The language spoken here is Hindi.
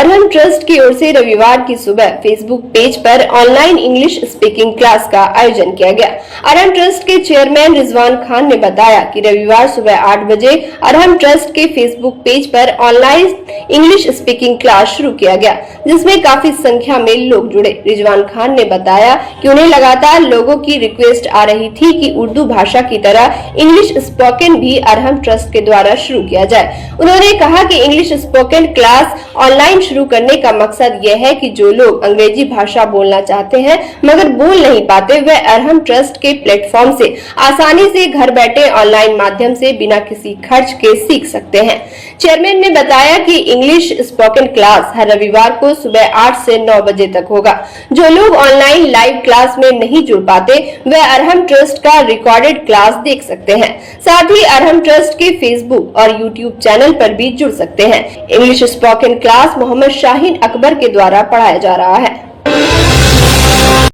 अरहम ट्रस्ट की ओर से रविवार की सुबह फेसबुक पेज पर ऑनलाइन इंग्लिश स्पीकिंग क्लास का आयोजन किया गया। अरहम ट्रस्ट के चेयरमैन रिजवान खान ने बताया कि रविवार सुबह 8 बजे अरहम ट्रस्ट के फेसबुक पेज पर ऑनलाइन इंग्लिश स्पीकिंग क्लास शुरू किया गया, जिसमें काफी संख्या में लोग जुड़े। रिजवान खान ने बताया कि उन्हें लगातार लोगों की रिक्वेस्ट आ रही थी कि उर्दू भाषा की तरह इंग्लिश स्पोकन भी अरहम ट्रस्ट के द्वारा शुरू किया जाए। उन्होंने कहा कि इंग्लिश स्पोकन क्लास ऑनलाइन शुरू करने का मकसद यह है कि जो लोग अंग्रेजी भाषा बोलना चाहते हैं मगर बोल नहीं पाते, वे अरहम ट्रस्ट के प्लेटफॉर्म से आसानी से घर बैठे ऑनलाइन माध्यम से बिना किसी खर्च के सीख सकते हैं। चेयरमैन ने बताया कि इंग्लिश स्पोकन क्लास हर रविवार को सुबह 8 से 9 बजे तक होगा। जो लोग ऑनलाइन लाइव क्लास में नहीं जुड़ पाते, वे अरहम ट्रस्ट का रिकॉर्डेड क्लास देख सकते हैं। साथ ही अरहम ट्रस्ट के फेसबुक और यूट्यूब चैनल पर भी जुड़ सकते हैं। English spoken class Mohammad Shaheen Akbar के द्वारा पढ़ाया जा रहा है।